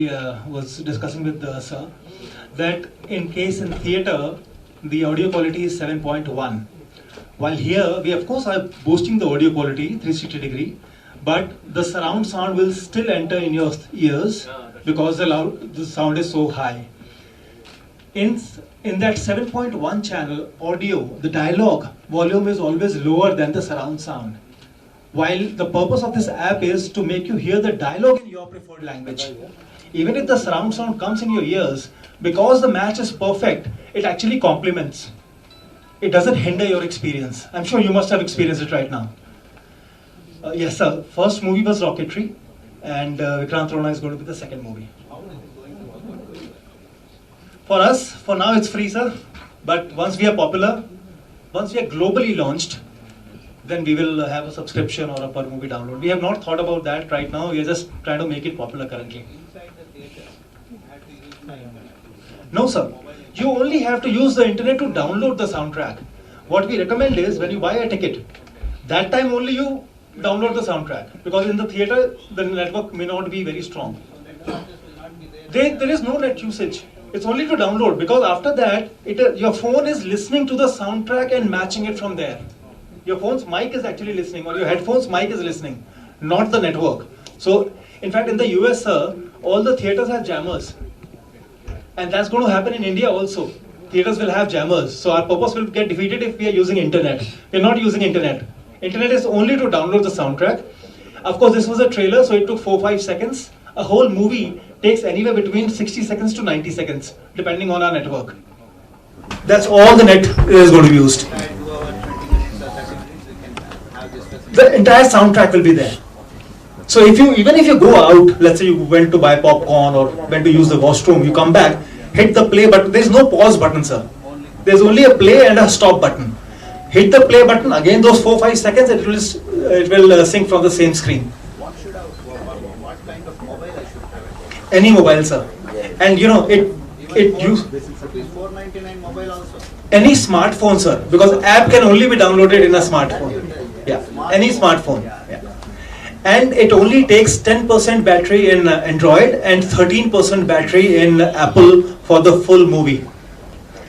was discussing with sir that in case in theatre the audio quality is 7.1, while here we of course are boosting the audio quality 360 degree, but the surround sound will still enter in your ears because the sound is so high. In that 7.1 channel audio, the dialogue volume is always lower than the surround sound. While the purpose of this app is to make you hear the dialogue in your preferred language. Even if the surround sound comes in your ears, because the match is perfect, it actually complements. It doesn't hinder your experience. I'm sure you must have experienced it right now. Yes, sir. First movie was Rocketry, and Vikranth Rona is going to be the second movie. For us, for now it's free, sir. But once we are popular, once we are globally launched, then we will have a subscription or a per movie download. We have not thought about that right now. We are just trying to make it popular currently. No, sir. You only have to use the internet to download the soundtrack. What we recommend is when you buy a ticket, that time only you download the soundtrack. Because in the theatre, the network may not be very strong. There is no net usage. It's only to download, because after that, your phone is listening to the soundtrack and matching it from there. Your phone's mic is actually listening, or your headphone's mic is listening, not the network. So, in fact, in the US, sir, all the theatres have jammers. And that's going to happen in India also. Theatres will have jammers. So our purpose will get defeated if we are using internet. We're not using internet. Internet is only to download the soundtrack. Of course, this was a trailer, so it took 4-5 seconds. A whole movie takes anywhere between 60 seconds to 90 seconds, depending on our network. That's all the net is going to be used. The entire soundtrack will be there. So even if you go out, let's say you went to buy popcorn or went to use the washroom, you come back, hit the play button. There's no pause button, sir. There's only a play and a stop button. Hit the play button, again those 4-5 seconds, it will sync from the same screen. What kind of mobile I should have? Any mobile, sir. And you know, it use $499 mobile also. any smartphone, sir, because app can only be downloaded in a smartphone. Yeah, any smartphone. Yeah. And it only takes 10% battery in Android and 13% battery in Apple for the full movie.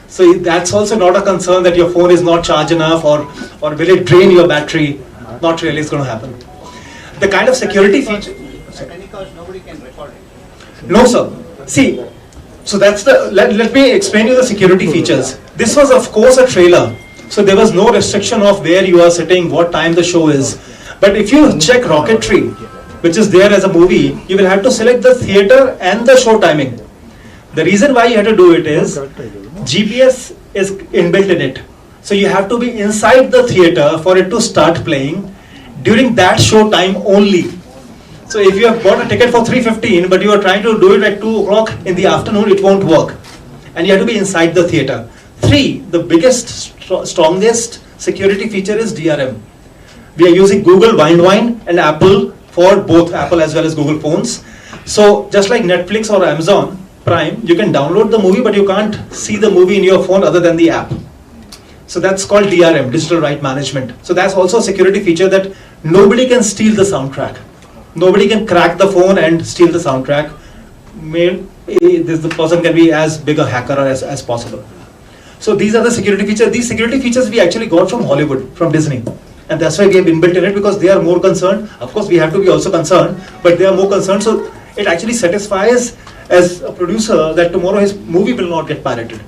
So that's also not a concern that your phone is not charged enough or will it drain your battery. Not really, it's going to happen. The kind of security feature. At any cost, nobody can record it. No, sir. See, so that's let me explain you the security features. This was of course a trailer. So there was no restriction of where you are sitting, what time the show is. But if you check Rocketry, which is there as a movie, you will have to select the theatre and the show timing. The reason why you have to do it is GPS is inbuilt in it. So you have to be inside the theatre for it to start playing during that show time only. So if you have bought a ticket for 3:15 but you are trying to do it at 2 o'clock in the afternoon, it won't work. And you have to be inside the theatre. 3, the biggest, strongest security feature is DRM. We are using Google Wine and Apple for both Apple as well as Google phones. So just like Netflix or Amazon Prime, you can download the movie but you can't see the movie in your phone other than the app. So that's called DRM, Digital Right Management. So that's also a security feature that nobody can steal the soundtrack. Nobody can crack the phone and steal the soundtrack. The person can be as big a hacker as possible. So these are the security features. These security features we actually got from Hollywood, from Disney. And that's why we have inbuilt in it, because they are more concerned. Of course, we have to be also concerned, but they are more concerned. So it actually satisfies as a producer that tomorrow his movie will not get pirated.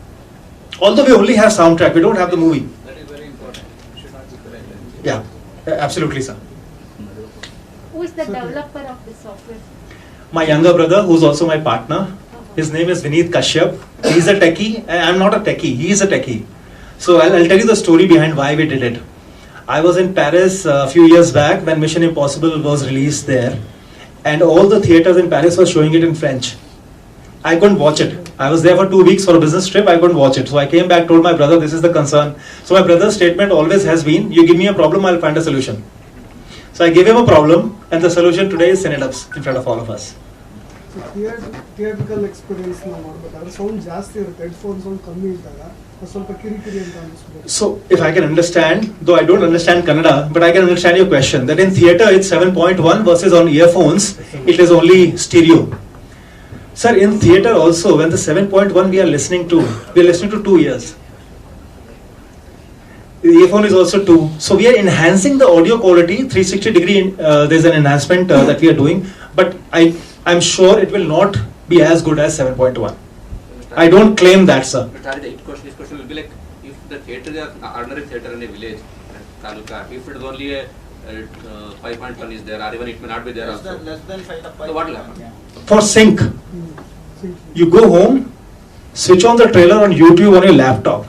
Although we only have soundtrack, we don't have the movie. That is very important. You should not be corrected. Yeah, absolutely, sir. Who is the developer of this software? My younger brother, who's also my partner, his name is Vineet Kashyap. He's a techie. I'm not a techie. He's a techie. So I'll tell you the story behind why we did it. I was in Paris a few years back when Mission Impossible was released there, and all the theatres in Paris were showing it in French. I couldn't watch it. I was there for 2 weeks for a business trip. I couldn't watch it. So I came back, told my brother, this is the concern. So my brother's statement always has been, you give me a problem, I'll find a solution. So I gave him a problem, and the solution today is Cinedups in front of all of us. So theatrical experience ನಾವು ಮಾಡಬೇಕಾದ್ರೆ sound ಜಾಸ್ತಿ ಇರುತ್ತೆ, headphone sound ಕಮ್ಮಿ ಇದ್ದಾಗ ಸ್ವಲ್ಪ ಕಿರಿಕಿರಿ ಅಂತ ಅನಿಸ್ಬೋದು. So if I can understand, though I don't understand Kannada, but I can understand your question, that in theatre it's 7.1 versus on earphones it is only stereo. Sir, in theater also, when the 7.1 we are listening to 2 years. The earphone is also 2. So we are enhancing the audio quality, 360 degree, there's an enhancement that we are doing. But I'm sure it will not be as good as 7.1. I don't claim that, sir. This question will be like, if the theatre is an ordinary theatre in a village, taluka, if it is only a 5.1 is there, or even it may not be there also. Less than 5. So what will happen? For sync, you go home, switch on the trailer on YouTube on your laptop,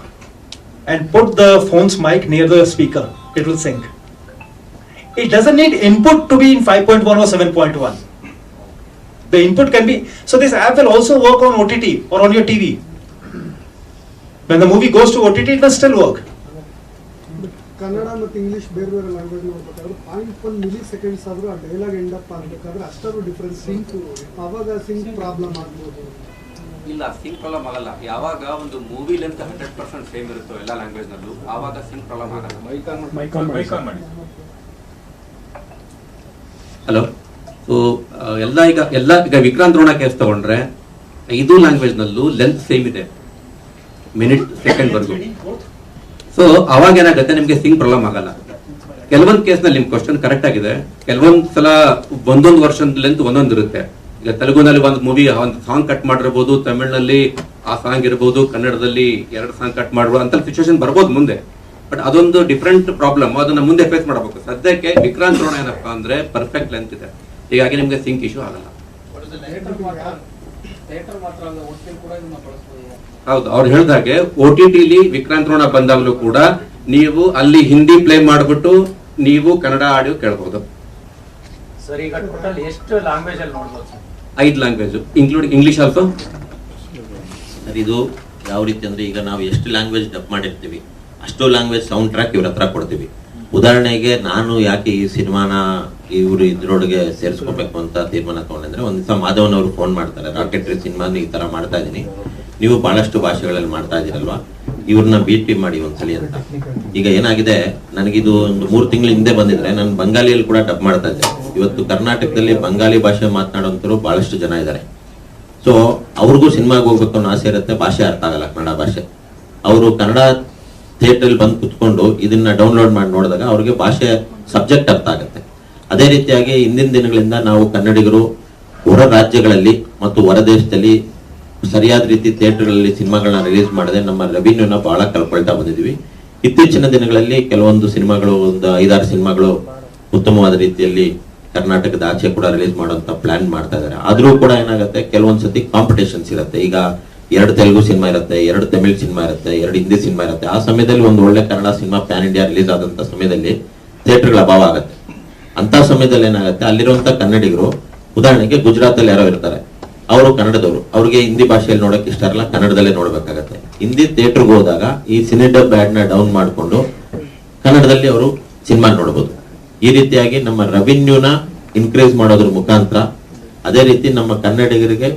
and put the phone's mic near the speaker. It will sync. It doesn't need input to be in 5.1 or 7.1. The input can be, so this app will also work on OTT or on your TV. When the movie goes to OTT, it will still work. Kannada ಮತ್ತು English ಬೇರೆ ಬೇರೆ language ನೋಡ್ಬೇಕಾದ್ರೆ 0.1 milliseconds ಆದರೂ ಆ dialogue end up ಆಗಬೇಕಾದ್ರೆ ಅಷ್ಟಾದ್ರೂ difference sync ಅವಾಗ sync problem ಆಗ್ಬೋದು. ಇಲ್ಲ, ಸಿಂಕ್ ಪ್ರಾಬ್ಲಮ್ ಆಗಲ್ಲ. ಯಾವಾಗ ಒಂದು ಮೂವಿ ಲೆಂತ್ 100% ಸೇಮ್ ಇರುತ್ತೋ ಎಲ್ಲ ಲ್ಯಾಂಗ್ವೇಜ್ ನಲ್ಲೂ, ಆವಾಗ ಸಿಂಕ್ ಪ್ರಾಬ್ಲಮ್ ಆಗಲ್ಲ. ಹಲೋ, ಸೊ ಎಲ್ಲ ಈಗ ವಿಕ್ರಾಂತ್ ರೋಣ ಕೇಸ್ ತಗೊಂಡ್ರೆ 5 ಲ್ಯಾಂಗ್ವೇಜ್ ನಲ್ಲೂ ಲೆಂತ್ ಸೇಮ್ ಇದೆ, ಮಿನಿಟ್ ಸೆಕೆಂಡ್ ವರ್ಗು. ಸೊ ಅವಾಗ ಏನಾಗುತ್ತೆ, ನಿಮ್ಗೆ ಸಿಂಕ್ ಪ್ರಾಬ್ಲಮ್ ಆಗಲ್ಲ. ಕೆಲವೊಂದು ಕೇಸ್ನಲ್ಲಿ ನಿಮ್ ಕ್ವಶನ್ ಕರೆಕ್ಟ್ ಆಗಿದೆ. ಕೆಲವೊಂದ್ ಸಲ ಒಂದೊಂದು ವರ್ಷದ ಲೆಂತ್ ಒಂದೊಂದು ಇರುತ್ತೆ. ಈಗ ತೆಲುಗುನಲ್ಲಿ ಒಂದು ಮೂವಿ ಒಂದು ಸಾಂಗ್ ಕಟ್ ಮಾಡಿರ್ಬೋದು, ತಮಿಳ್ನಲ್ಲಿ ಆ ಸಾಂಗ್ ಇರ್ಬೋದು, ಕನ್ನಡದಲ್ಲಿ 2 ಸಾಂಗ್ ಕಟ್ ಮಾಡ್ಬೋದು ಅಂತ ಸಿಚುವೇಶನ್ ಬರ್ಬೋದು ಮುಂದೆ. ಬಟ್ ಅದೊಂದು ಡಿಫ್ರೆಂಟ್ ಪ್ರಾಬ್ಲಮ್, ಅದನ್ನ ಮುಂದೆ ಫೇಸ್ ಮಾಡಬೇಕು. ಸದ್ಯಕ್ಕೆ ವಿಕ್ರಾಂತ್ ರೋಣ ಏನಪ್ಪಾ ಅಂದ್ರೆ ಪರ್ಫೆಕ್ಟ್ ಲೆಂತ್ ಇದೆ, ಹೀಗಾಗಿ ನಿಮ್ಗೆ ಸಿಂಕ್ ಇಶ್ಯೂ ಆಗಲ್ಲ. ಹೌದು, ಅವ್ರು ಹೇಳಿದಾಗೆ OTT ವಿಕ್ರಾಂತ್ ರೋಣ ಬಂದಾಗಲೂ ಕೂಡ ನೀವು ಅಲ್ಲಿ ಹಿಂದಿ ಪ್ಲೇ ಮಾಡ್ಬಿಟ್ಟು ನೀವು ಕನ್ನಡ ಆಡಿಯೋ ಕೇಳಬಹುದು. ಸರ್, ಈಗ ಟೋಟಲ್ ಎಷ್ಟು ಲ್ಯಾಂಗ್ವೇಜ್ ಅಲ್ಲಿ ನೋಡಬಹುದು sir? 5 language including English also. Sir, ಇದು ಯಾವ ರೀತಿ ಅಂದ್ರೆ, ಈಗ ನಾವು ಎಷ್ಟು ಲ್ಯಾಂಗ್ವೇಜ್ ಡಬ್ ಮಾಡಿರ್ತೀವಿ ಅಷ್ಟು ಲ್ಯಾಂಗ್ವೇಜ್ ಸೌಂಡ್ ಟ್ರ್ಯಾಕ್ ಇವ್ರ ಹತ್ರ ಕೊಡ್ತೀವಿ. ಉದಾಹರಣೆಗೆ ನಾನು ಯಾಕೆ ಈ ಸಿನಿಮಾನ ಇವರು ಇದ್ರೊಳಗೆ ಸೇರಿಸ್ಕೋಬೇಕು ಅಂತ ತೀರ್ಮಾನ ತಗೊಂಡ್ರೆ, ಒಂದ್ ದಿವಸ ಮಾಧವನ್ ಅವರು ಫೋನ್ ಮಾಡ್ತಾರೆ, ರಾಕೆಟ್ರಿ ಸಿನಿಮಾನ ಈ ತರ ಮಾಡ್ತಾ ಇದೀನಿ, ನೀವು ಬಹಳಷ್ಟು ಭಾಷೆಗಳಲ್ಲಿ ಮಾಡ್ತಾ ಇದೀರಲ್ವಾ, ಇವ್ರನ್ನ BT ಮಾಡಿ ಒಂದ್ಸಲಿ ಅಂತ. ಈಗ ಏನಾಗಿದೆ, ನನಗಿದು ಒಂದು 3 ತಿಂಗಳ ಹಿಂದೆ ಬಂದಿದ್ರೆ ನಾನು ಬಂಗಾಲಿಯಲ್ಲಿ ಕೂಡ ಡಬ್ ಮಾಡ್ತಾ ಇದ್ದೆ. ಇವತ್ತು ಕರ್ನಾಟಕದಲ್ಲಿ ಬಂಗಾಲಿ ಭಾಷೆ ಮಾತನಾಡುವಂತರು ಬಹಳಷ್ಟು ಜನ ಇದ್ದಾರೆ. ಸೊ ಅವ್ರಿಗೂ ಸಿನಿಮಾಗೆ ಹೋಗ್ಬೇಕು ಅನ್ನೋ ಆಸೆ ಇರುತ್ತೆ, ಭಾಷೆ ಅರ್ಥ ಆಗಲ್ಲ ಕನ್ನಡ ಭಾಷೆ. ಅವರು ಕನ್ನಡ ಥಿಯೇಟರ್ ಬಂದು ಕುತ್ಕೊಂಡು ಇದನ್ನ ಡೌನ್ಲೋಡ್ ಮಾಡಿ ನೋಡಿದಾಗ ಅವ್ರಿಗೆ ಭಾಷೆ ಸಬ್ಜೆಕ್ಟ್ ಅರ್ಥ ಆಗುತ್ತೆ. ಅದೇ ರೀತಿಯಾಗಿ ಇಂದಿನ ದಿನಗಳಿಂದ ನಾವು ಕನ್ನಡಿಗರು ಹೊರ ರಾಜ್ಯಗಳಲ್ಲಿ ಮತ್ತು ಹೊರ ದೇಶದಲ್ಲಿ ಸರಿಯಾದ ರೀತಿ ಥಿಯೇಟರ್ಗಳಲ್ಲಿ ಸಿನಿಮಾಗಳನ್ನ ರಿಲೀಸ್ ಮಾಡದೆ ನಮ್ಮ ರೆವಿನ್ಯೂನ ಬಹಳ ಕಳ್ಕೊಳ್ತಾ ಬಂದಿದ್ವಿ. ಇತ್ತೀಚಿನ ದಿನಗಳಲ್ಲಿ ಕೆಲವೊಂದು ಸಿನಿಮಾಗಳು, ಒಂದು 5-6 ಸಿನಿಮಾಗಳು ಉತ್ತಮವಾದ ರೀತಿಯಲ್ಲಿ ಕರ್ನಾಟಕದ ಆಚೆ ಕೂಡ ರಿಲೀಸ್ ಮಾಡುವಂತ ಪ್ಲಾನ್ ಮಾಡ್ತಾ ಇದ್ದಾರೆ. ಆದ್ರೂ ಕೂಡ ಏನಾಗುತ್ತೆ, ಕೆಲವೊಂದ್ಸತಿ ಕಾಂಪಿಟೇಷನ್ಸ್ ಇರುತ್ತೆ. ಈಗ 2 ತೆಲುಗು ಸಿನಿಮಾ ಇರುತ್ತೆ, 2 ತಮಿಳ್ ಸಿನಿಮಾ ಇರುತ್ತೆ, 2 ಹಿಂದಿ ಸಿನಿಮಾ ಇರುತ್ತೆ. ಆ ಸಮಯದಲ್ಲಿ ಒಂದು ಒಳ್ಳೆ Kannada cinema PAN India release ಆದಂತ ಸಮಯದಲ್ಲಿ ಥಿಯೇಟರ್ಗಳ ಅಭಾವ ಆಗುತ್ತೆ. ಅಂತ ಸಮಯದಲ್ಲಿ ಏನಾಗುತ್ತೆ, ಅಲ್ಲಿರುವಂತ ಕನ್ನಡಿಗರು, ಉದಾಹರಣೆಗೆ ಗುಜರಾತ್ ಅಲ್ಲಿ ಯಾರೋ ಇರ್ತಾರೆ, ಅವರು ಕನ್ನಡದವರು, ಅವ್ರಿಗೆ ಹಿಂದಿ ಭಾಷೆಯಲ್ಲಿ ನೋಡಕ್ ಇಷ್ಟ ಇರಲ್ಲ, ಕನ್ನಡದಲ್ಲೇ ನೋಡ್ಬೇಕಾಗತ್ತೆ. ಹಿಂದಿ ಥಿಯೇಟರ್ಗೆ ಹೋದಾಗ ಈ ಸಿನಿಡಬ್ ಆಡ್ ನ ಡೌನ್ ಮಾಡಿಕೊಂಡು ಕನ್ನಡದಲ್ಲಿ ಅವರು ಸಿನಿಮಾ ನೋಡಬಹುದು. ಈ ರೀತಿಯಾಗಿ ನಮ್ಮ ರೆವಿನ್ಯೂನ ಇನ್ಕ್ರೀಸ್ ಮಾಡೋದ್ರ ಮುಖಾಂತರ, ಅದೇ ರೀತಿ ನಮ್ಮ ಕನ್ನಡಿಗರಿಗೆ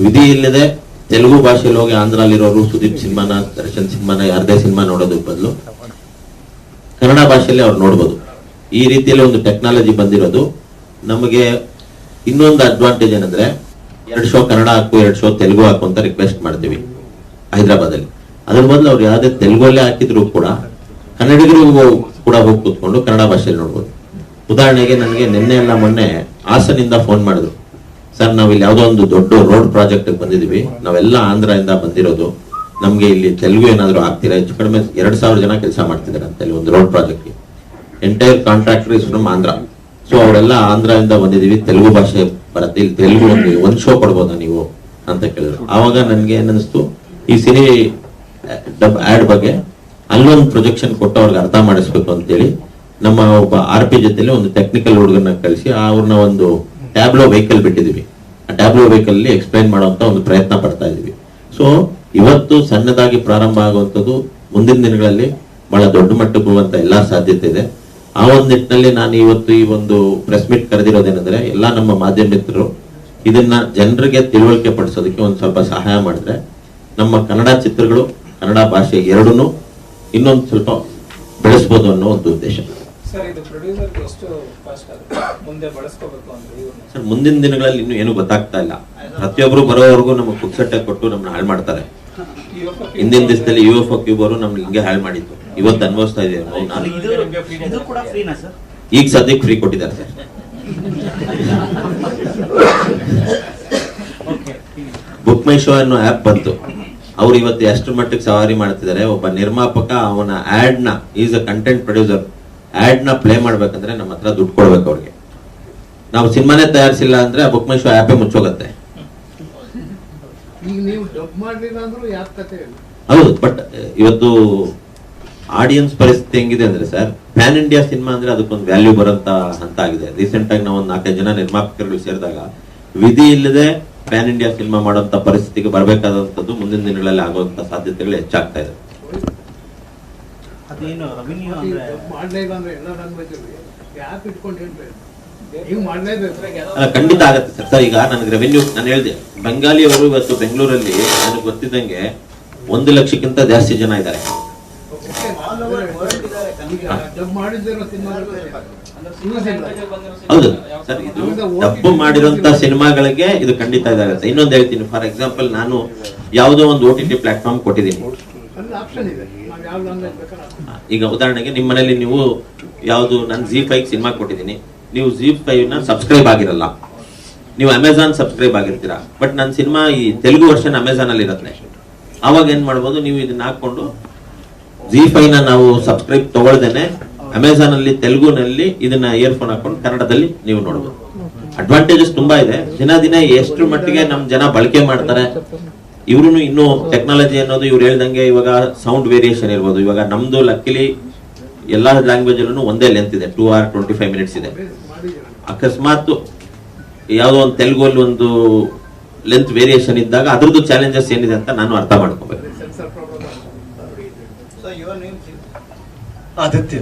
ವಿಧಿ ಇಲ್ಲದೆ ತೆಲುಗು ಭಾಷೆಯಲ್ಲಿ ಹೋಗಿ ಆಂಧ್ರಲ್ಲಿರೋರು ಸುದೀಪ್ ಸಿನಿಮಾನ, ದರ್ಶನ್ ಸಿನಿಮಾನ, ಯಾರದೇ ಸಿನಿಮಾ ನೋಡೋದ್ರ ಬದಲು ಕನ್ನಡ ಭಾಷೆಯಲ್ಲಿ ಅವ್ರು ನೋಡ್ಬೋದು. ಈ ರೀತಿಯಲ್ಲಿ ಒಂದು ಟೆಕ್ನಾಲಜಿ ಬಂದಿರೋದು ನಮಗೆ ಇನ್ನೊಂದು ಅಡ್ವಾಂಟೇಜ್ ಏನಂದ್ರೆ, 2 ಶೋ ಕನ್ನಡ ಹಾಕು, 2 ಶೋ ತೆಲುಗು ಹಾಕು ಅಂತ ರಿಕ್ವೆಸ್ಟ್ ಮಾಡ್ತೀವಿ ಹೈದರಾಬಾದಲ್ಲಿ. ಅದ್ರ ಬದಲು ಅವ್ರು ಯಾವ್ದೇ ತೆಲುಗಲ್ಲೇ ಹಾಕಿದ್ರು ಕೂಡ ಕನ್ನಡಿಗರು ಕೂಡ ಹೋಗಿ ಕೂತ್ಕೊಂಡು ಕನ್ನಡ ಭಾಷೆಯಲ್ಲಿ ನೋಡ್ಬೋದು. ಉದಾಹರಣೆಗೆ ನನಗೆ ನಿನ್ನೆ ಎಲ್ಲ ಮೊನ್ನೆ ಹಾಸನಿಂದ ಫೋನ್ ಮಾಡಿದ್ರು, ಸರ್ ನಾವಿಲ್ಲಿ ಯಾವುದೋ ಒಂದು ದೊಡ್ಡ ರೋಡ್ ಪ್ರಾಜೆಕ್ಟ್ ಬಂದಿದೀವಿ, ನಾವೆಲ್ಲ ಆಂಧ್ರದಿಂದ ಬಂದಿರೋದು, ನಮ್ಗೆ ಇಲ್ಲಿ ತೆಲುಗು ಏನಾದ್ರು ಆಗ್ತೀರಾ? ಹೆಚ್ಚು ಕಡಿಮೆ 2,000 ಜನ ಕೆಲಸ ಮಾಡ್ತಿದ್ದಾರೆ ಅಂತ ಇಲ್ಲಿ ಒಂದು ರೋಡ್ ಪ್ರಾಜೆಕ್ಟ್ಗೆ. Entire contractor is from Andhra. So ಅವರೆಲ್ಲ ಆಂಧ್ರದಿಂದ ಬಂದಿದೀವಿ, ತೆಲುಗು ಭಾಷೆ ಬರುತ್ತೆ, ಇಲ್ಲಿ ತೆಲುಗು ಒಂದು ಶೋ ಕೊಡ್ಬೋದಾ ನೀವು ಅಂತ ಕೇಳಿದ್ರು. ಆವಾಗ ನನ್ಗೆ ಏನನ್ನಿಸ್ತು, ಈ ಸಿನಿ ಆಡ್ ಬಗ್ಗೆ ಅಲ್ಲೊಂದು ಪ್ರೊಜೆಕ್ಷನ್ ಕೊಟ್ಟು ಅವ್ರಿಗೆ ಅರ್ಥ ಮಾಡಿಸ್ಬೇಕು ಅಂತೇಳಿ ನಮ್ಮ ಒಬ್ಬ RP ಜೊತೆಲಿ ಒಂದು ಟೆಕ್ನಿಕಲ್ ಹುಡುಗರನ್ನ ಕಳಿಸಿ ಅವ್ರನ್ನ ಒಂದು ಟ್ಯಾಬ್ಲೋ ವೆಹಿಕಲ್ ಬಿಟ್ಟಿದೀವಿ. ಆ ಟ್ಯಾಬ್ಲೋ ವೆಹಿಕಲ್ ಅಲ್ಲಿ ಎಕ್ಸ್ಪ್ಲೈನ್ ಮಾಡುವಂತ ಒಂದು ಪ್ರಯತ್ನ ಪಡ್ತಾ ಇದೀವಿ. ಸೊ ಇವತ್ತು ಸಣ್ಣದಾಗಿ ಪ್ರಾರಂಭ ಆಗುವಂಥದ್ದು ಮುಂದಿನ ದಿನಗಳಲ್ಲಿ ಬಹಳ ದೊಡ್ಡ ಮಟ್ಟಕ್ಕೆ ಹೋಗುವಂತ ಎಲ್ಲಾ ಸಾಧ್ಯತೆ ಇದೆ. ಆ ಒಂದು ನಿಟ್ಟಿನಲ್ಲಿ ನಾನು ಇವತ್ತು ಈ ಒಂದು ಪ್ರೆಸ್ ಮೀಟ್ ಕರೆದಿರೋದೇನೆಂದ್ರೆ, ಎಲ್ಲಾ ನಮ್ಮ ಮಾಧ್ಯಮ ಮಿತ್ರರು ಇದನ್ನ ಜನರಿಗೆ ತಿಳುವಳಿಕೆ ಪಡಿಸೋದಕ್ಕೆ ಒಂದು ಸ್ವಲ್ಪ ಸಹಾಯ ಮಾಡಿದ್ರೆ ನಮ್ಮ ಕನ್ನಡ ಚಿತ್ರಗಳು, ಕನ್ನಡ ಭಾಷೆ ಎರಡನ್ನೂ ಇನ್ನೊಂದು ಸ್ವಲ್ಪ ಬೆಳೆಸ್ಬೋದು ಅನ್ನೋ ಒಂದು ಉದ್ದೇಶ. ಸರ್ ಇದು ಪ್ರೊಡ್ಯೂಸರ್ಗೆ ಎಷ್ಟು ಕಾಸ್ಟ್ ಆಗುತ್ತೆ ಮುಂದೆ ಬಳಸ್ಕೋಬೇಕು ಅಂದ್ರೆ ಇವ್ರನ್ನ? ಸರ್ ಮುಂದಿನ ದಿನಗಳಲ್ಲಿ ಇನ್ನೂ ಏನು ಗೊತ್ತಾಗ್ತಾ ಇಲ್ಲ. ಪ್ರತಿಯೊಬ್ರು ಬರೋವರೆಗೂ ನಮಗೆ ಪುಕ್ಸಟ್ಟೆ ಕೊಟ್ಟು ನಮ್ಮನ್ನ ಹಾಳು ಮಾಡ್ತಾರೆ. ಹಿಂದಿನ ದಿವಸದಲ್ಲಿ UFO ಕ್ಯೂಬ್ ಅವರು ನಮ್ಗೆ ಹಿಂಗೆ ಹಾಳು ಮಾಡಿದ್ದು. ಇವತ್ತು ಅನುಭವಿಸ್ತಾ ಇದ್ದೇವೆ ನಾವು. ನಾನು ಇದು ಕೂಡ ಫ್ರೀನಾ ಸರ್? ಈಗ ಸದ್ಯಕ್ಕೆ ಫ್ರೀ ಕೊಟ್ಟಿದ್ದಾರೆ ಸರ್. ಬುಕ್ ಮೈ ಶೋ ಅನ್ನೋ ಆ್ಯಪ್ ಬಂತು. ಅವ್ರು ಇವತ್ತು ಎಷ್ಟು ಮಟ್ಟಿಗೆ ಸವಾರಿ ಮಾಡ್ತಿದ್ದಾರೆ. ಒಬ್ಬ ನಿರ್ಮಾಪಕ ಅವನ ಆಡ್ ನ is a content producer ad ನ ಪ್ಲೇ ಮಾಡ್ಬೇಕಂದ್ರೆ ನಮ್ಮ ಹತ್ರ ದುಡ್ಡು ಕೊಡ್ಬೇಕು ಅವ್ರಿಗೆ. ನಾವು ಸಿನಿಮಾನೇ ತಯಾರಿಸಿಲ್ಲ ಅಂದ್ರೆ ಬುಕ್ ಮೈ ಶೋ ಆ್ಯಪೇ ಮುಚ್ಚೋಗತ್ತೆ. ಈಗ ನೀವು ಡಬ್ ಮಾಡ್ಲಿಲ್ಲ ಅಂದ್ರೂ ಯಾಕೆ ಕತೆ ಇಲ್ಲ. ಹೌದು, ಬಟ್ ಇವತ್ತು ಆಡಿಯನ್ಸ್ ಪರಿಸ್ಥಿತಿ ಹೆಂಗಿದೆ ಅಂದ್ರೆ ಸರ್, ಪ್ಯಾನ್ ಇಂಡಿಯಾ ಸಿನಿಮಾ ಅಂದ್ರೆ ಅದಕ್ಕೊಂದು ವ್ಯಾಲ್ಯೂ ಬರೋಂತ ಹಂತ ಆಗಿದೆ. ರೀಸೆಂಟ್ ಆಗಿ ನಾವು ಒಂದು 4-5 ಜನ ನಿರ್ಮಾಪಕರುಗಳು ಸೇರಿದಾಗ ವಿಧಿ ಇಲ್ಲದೆ ಪ್ಯಾನ್ ಇಂಡಿಯಾ ಸಿನಿಮಾ ಮಾಡುವಂತ ಪರಿಸ್ಥಿತಿಗೆ ಬರಬೇಕಾದಂತದ್ದು ಮುಂದಿನ ದಿನಗಳಲ್ಲಿ ಆಗುವಂತ ಸಾಧ್ಯತೆಗಳು ಹೆಚ್ಚಾಗ್ತಾ ಇದೆ. ಅದೇನು ರೆವಿನ್ಯೂ ಅಂದ್ರೆ ಡಬ್ ಮಾಡ್ಲೇ ಇಲ್ಲ ಅಂದ್ರೆ ಎಲ್ಲ ಲ್ಯಾಂಗ್ವೇಜ್ ಯಾಕೆ ಇಟ್ಕೊಂಡು ಹೇಳ್ಬೇಕು, ನೀವು ಮಾಡ್ಲೇಬೇಕು. ಅಲ್ಲ, ಖಂಡಿತ ಆಗತ್ತೆ ಸರ್. ಸರ್ ಈಗ ನನಗೆ ರೆವೆನ್ಯೂ ನಾನು ಹೇಳಿದೆ, ಬೆಂಗಾಲಿ ಅವರು ಇವತ್ತು ಬೆಂಗಳೂರಲ್ಲಿ ನನಗೆ ಗೊತ್ತಿದ್ದಂಗೆ 1 ಲಕ್ಷಕ್ಕಿಂತ ಜಾಸ್ತಿ ಜನ ಇದ್ದಾರೆ. ಆಲ್ ಓವರ್ ವರ್ಲ್ಡ್ ಇದ್ದಾರೆ ಕನ್ನಡ. ಡಬ್ ಮಾಡಿದ್ದೇನೋ ಸಿನಿಮಾಗಳು ಹೌದು ಸರ್, ಇದು ಡಬ್ಬು ಮಾಡಿರುವಂತ ಸಿನಿಮಾಗಳಿಗೆ ಇದು ಖಂಡಿತ ಇದಾಗುತ್ತೆ. ಇನ್ನೊಂದು ಹೇಳ್ತೀನಿ, ಫಾರ್ ಎಕ್ಸಾಂಪಲ್ ನಾನು ಯಾವುದೋ ಒಂದು OTT ಪ್ಲಾಟ್ಫಾರ್ಮ್ ಕೊಟ್ಟಿದ್ದೀನಿ. ಅಲ್ಲಿ ಆಪ್ಷನ್ ಇದೆ, ನಾವು ಯಾವ ಲ್ಯಾಂಗ್ವೇಜ್ ಬೇಕಾದ್ರೆ ಈಗ ಉದಾಹರಣೆಗೆ ನಿಮ್ಮ ಮನೇಲಿ ನೀವು ಯಾವುದು ನಾನು ZEE5 ಸಿನಿಮಾ ಕೊಟ್ಟಿದ್ದೀನಿ, ನೀವು ZEE5 ನ ಸಬ್ಸ್ಕ್ರೈಬ್ ಆಗಿರಲ್ಲ, ನೀವು ಅಮೆಝಾನ್ ಸಬ್ಸ್ಕ್ರೈಬ್ ಆಗಿರ್ತೀರಾ. ಬಟ್ ನನ್ನ ಸಿನಿಮಾ ಈ ತೆಲುಗು ವರ್ಷನ್ ಅಮೆಝಾನ್ ಅಲ್ಲಿ ಇರುತ್ತೆ. ಅವಾಗ ಏನ್ ಮಾಡ್ಬೋದು, ನೀವು ಇದನ್ನ ಹಾಕೊಂಡು ZEE5 ನ ನಾವು ಸಬ್ಸ್ಕ್ರೈಬ್ ತಗೊಳ್ದೇನೆ ಅಮೆಝಾನ್ ಅಲ್ಲಿ ತೆಲುಗುನಲ್ಲಿ ಇದನ್ನ ಇಯರ್ಫೋನ್ ಹಾಕೊಂಡು ಕನ್ನಡದಲ್ಲಿ ನೀವು ನೋಡ್ಬೋದು. ಅಡ್ವಾಂಟೇಜಸ್ ತುಂಬಾ ಇದೆ. ದಿನ ಎಷ್ಟು ಮಟ್ಟಿಗೆ ನಮ್ ಜನ ಬಳಕೆ ಮಾಡ್ತಾರೆ. ಇವ್ರು ಇನ್ನೂ ಟೆಕ್ನಾಲಜಿ ಅನ್ನೋದು ಇವ್ರು ಹೇಳ್ದಂಗೆ ಇವಾಗ ಸೌಂಡ್ ವೇರಿಯೇಷನ್ ಇರ್ಬೋದು. ಇವಾಗ ನಮ್ದು ಲಕ್ಕಿಲಿ ಎಲ್ಲಾ ಲ್ಯಾಂಗ್ವೇಜ್ ಅಲ್ಲೂ ಒಂದೇ ಲೆಂತ್ ಇದೆ, 2 hours 25 minutes ಇದೆ. ಅಕಸ್ಮಾತ್ ಯಾವುದೋ ಒಂದು ತೆಲುಗು ಅಲ್ಲಿ ಒಂದು ಲೆಂತ್ ವೇರಿಯೇಷನ್ ಇದ್ದಾಗ ಅದ್ರದ್ದು ಚಾಲೆಂಜಸ್ ಏನಿದೆ ಅಂತ ನಾನು ಅರ್ಥ ಮಾಡ್ಕೋಬೇಕು. So your name is Aditya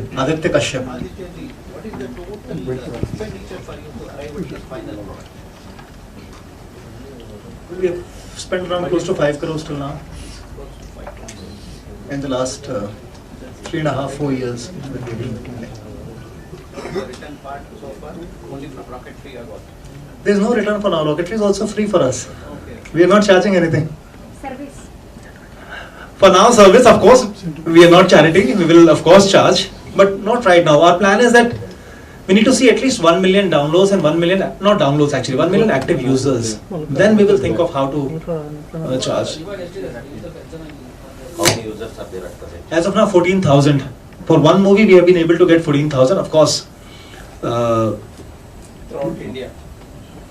Kashyap. Aditya ji. What is the total expenditure for you to arrive at this final product? We have spent around close to 5 crores till now in the last 3.5-4 years. The return part so far only from rocketry or what? There's no return for now. Rocketry is also free for us. Okay. We are not charging anything. Service. For now, service, of course, we are not charity. We will, of course, charge, but not right now. Our plan is that we need to see at least 1 million downloads and 1 million, not downloads actually, 1 million active users. Then we will think of how to charge. How many users are there at present? As of now, 14,000. For one movie, we have been able to get 14,000. Of course, throughout India.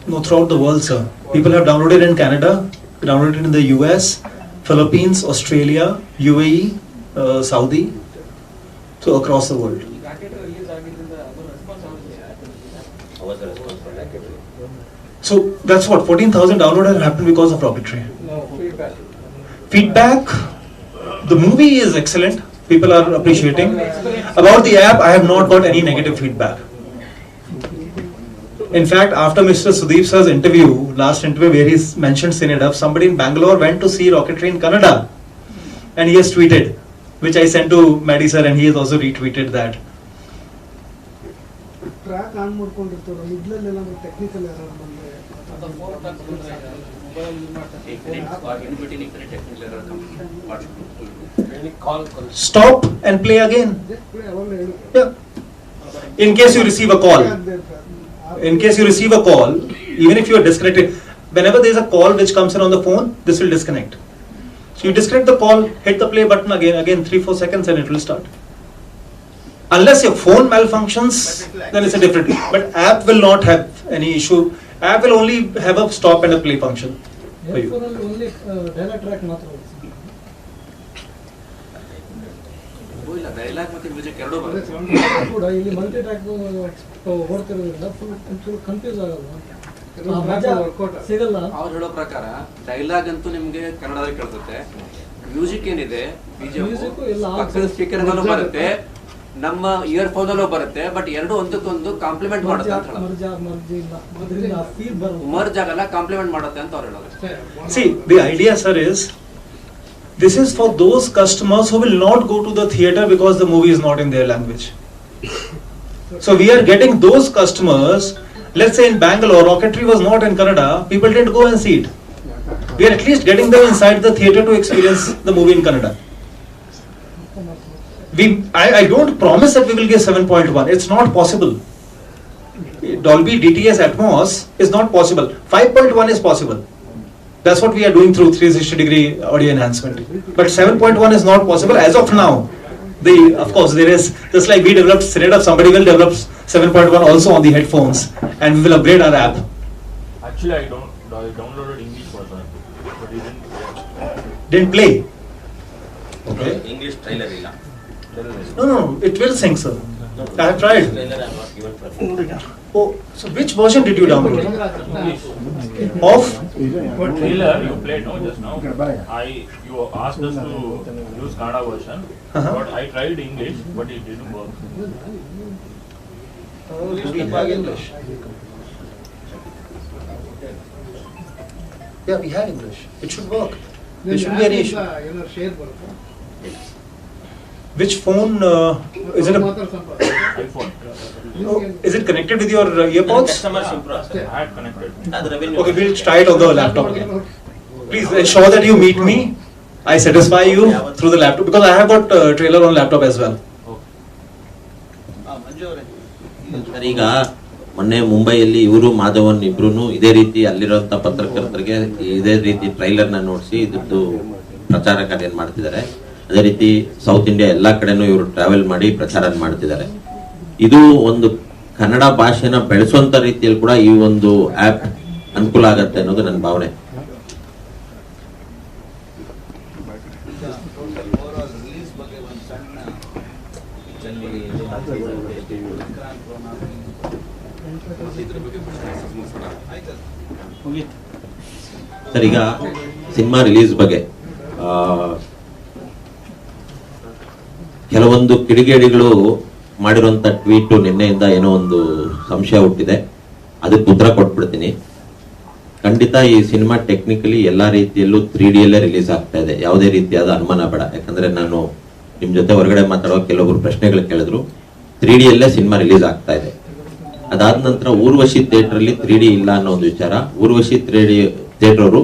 no, throughout the world, sir. People have downloaded in Canada, downloaded in the US, Philippines, Australia, UAE, Saudi, so across the world. How was the response from that category? So that's what 14,000 download have happened because of Rocketry. No, feedback. Feedback, the movie is excellent. People are appreciating. About the app, I have not got any negative feedback. In fact, after Mr. Sudeep sir's interview, last interview where he mentioned Cineduff, somebody in Bangalore went to see Rocketry in Kannada, and he has tweeted, which I sent to Maddie sir, and he has also retweeted that. Track on ಮಾಡ್ಕೊಂಡಿರ್ತಾರೆ, ಮಿಡ್ಲಲ್ಲೆಲ್ಲ technical error ಬಂದ್ರೆ Stop and play again. ಅವಾಗಲೇ ಹೇಳಿ Yeah. In case you receive a call. In case you receive a call, even if you are disconnected, whenever there is a call which comes in on the phone, this will disconnect. So you disconnect the call, hit the play button again 3-4 seconds and it will start. Unless your phone malfunctions, then it's a different. But app will not have any issue. App will only have a stop and a play function for you. Only dialogue track ಮಾತ್ರ dialogue ಮತ್ತೆ music ಎರಡೂ ಅದೇ sound ಕೂಡ ಇಲ್ಲಿ multi track ಓಡ್ತಿರೋದ್ರಿಂದ full confuse ಆಗಲ್ಲ, ಸಿಗಲ್ಲ. ಅವ್ರು ಹೇಳೋ ಪ್ರಕಾರ ಡೈಲಾಗ್ ಅಂತೂ ನಿಮ್ಗೆ ಕನ್ನಡದಲ್ಲಿ ಕೇಳ್ತದೆ, ಮ್ಯೂಸಿಕ್ ಏನಿದೆ Music ಎಲ್ಲ ಪಕ್ಕದ ಸ್ಪೀಕರ್ ಅಲ್ಲೂ ಬರುತ್ತೆ, ನಮ್ಮ ಇಯರ್ ಫೋನ್ ಅಲ್ಲೂ ಬರುತ್ತೆ. ಬಟ್ ಎರಡು ಒಂದಕ್ಕೊಂದು ಕಾಂಪ್ಲಿಮೆಂಟ್ ಮಾಡುತ್ತೆ ಅಂತ ಹೇಳೋದು. ಮರ್ಜ್ ಆಗಲ್ಲ, ಕಾಂಪ್ಲಿಮೆಂಟ್ ಮಾಡುತ್ತೆ ಅಂತ ಅವ್ರು ಹೇಳೋದು. See, the idea, sir, is this is for those customers who will not go to the theater because the movie is not in their language. So we are getting those customers. Let's say in Bangalore, Rocketry was not in Kannada, people didn't go and see it. We are at least getting them inside the theatre to experience the movie in Kannada. I don't promise that we will get 7.1. It's not possible. Dolby DTS Atmos is not possible. 5.1 is possible. That's what we are doing through 360-degree audio enhancement. But 7.1 is not possible as of now. Of course, there is, just like we developed Cineda, somebody will develop 7.1 also on the headphones, and we will upgrade our app. Actually, I downloaded English version, but it Didn't play. Okay. English trailer ಇಲ್ಲ. No, it will sync, sir. I have tried. Trailer I am not given for. Oh, so which version did you download? Of? But trailer you played no just now. You asked us to use Kannada version, but I tried English, but it didn't work. English. Yeah, we have English. It should work. There shouldn't be any issue. ಏನಾದ್ರು share ಬರುತ್ತಾ? Which phone? Is it iPhone. Is it connected with your earpods? Customers improve. I had connected. ಅದು revenue. Okay, we'll try it on the laptop again. Please ensure that you meet me. I satisfy you through the laptop because I have got trailer on laptop as well. ಮಂಜು ಅವರೇ, sir, ಈಗ ಮೊನ್ನೆ ಮುಂಬೈಯಲ್ಲಿ ಇವರು ಮಾಧವನ್ ಇಬ್ರು ಇದೇ ರೀತಿ ಅಲ್ಲಿರುವಂತ ಪತ್ರಕರ್ತರಿಗೆ ಇದೇ ರೀತಿ ಟ್ರೈಲರ್ ನ ನೋಡಿಸಿ ಇದ್ರದ್ದು ಪ್ರಚಾರ ಕಾರ್ಯ ಮಾಡ್ತಿದ್ದಾರೆ. ಅದೇ ರೀತಿ ಸೌತ್ ಇಂಡಿಯಾ ಎಲ್ಲಾ ಕಡೆನೂ ಇವರು ಟ್ರಾವೆಲ್ ಮಾಡಿ ಪ್ರಚಾರ ಮಾಡ್ತಿದ್ದಾರೆ. ಇದು ಒಂದು ಕನ್ನಡ ಭಾಷೆನ ಬೆಳೆಸುವಂತ ರೀತಿಯಲ್ಲಿ ಕೂಡ ಈ ಒಂದು ಆಪ್ ಅನುಕೂಲ ಆಗತ್ತೆ ಅನ್ನೋದು ನನ್ನ ಭಾವನೆ. ಓವರಾಲ್ ರಿಲೀಸ್ ಬಗ್ಗೆ ಒಂದು ಸಣ್ಣ ವಿಕ್ರಾಂತ್ ರೋಣ ಇದ್ರ ಬಗ್ಗೆ ಆಯ್ತಲ್ಲ. ಸರ್, ಈಗ ಸಿನಿಮಾ ರಿಲೀಸ್ ಬಗ್ಗೆ ಕೆಲವೊಂದು ಕಿಡಿಗೇಡಿಗಳು ಮಾಡಿರುವಂತ ಟ್ವೀಟ್ ನಿನ್ನೆಯಿಂದ ಏನೋ ಒಂದು ಸಂಶಯ ಹುಟ್ಟಿದೆ. ಅದಕ್ಕೆ ಉತ್ತರ ಕೊಟ್ಬಿಡ್ತೀನಿ. ಖಂಡಿತ ಈ ಸಿನಿಮಾ ಟೆಕ್ನಿಕಲಿ ಎಲ್ಲಾ ರೀತಿಯಲ್ಲೂ 3D ಯಲ್ಲೇ ರಿಲೀಸ್ ಆಗ್ತಾ ಇದೆ. ಯಾವುದೇ ರೀತಿಯಾದ ಅನುಮಾನ ಬೇಡ. ಯಾಕಂದ್ರೆ ನಾನು ನಿಮ್ ಜೊತೆ ಹೊರಗಡೆ ಮಾತಾಡೋ ಕೆಲವೊಬ್ರು ಪ್ರಶ್ನೆಗಳು ಕೇಳಿದ್ರು. 3D ಯಲ್ಲೇ ಸಿನಿಮಾ ರಿಲೀಸ್ ಆಗ್ತಾ ಇದೆ. ಅದಾದ ನಂತರ ಊರ್ವಶಿ ಥಿಯೇಟರ್ ಅಲ್ಲಿ 3D ಇಲ್ಲ ಅನ್ನೋ ಒಂದು ವಿಚಾರ. ಊರ್ವಶಿ ಥಿಯೇಟರ್ ಅವರು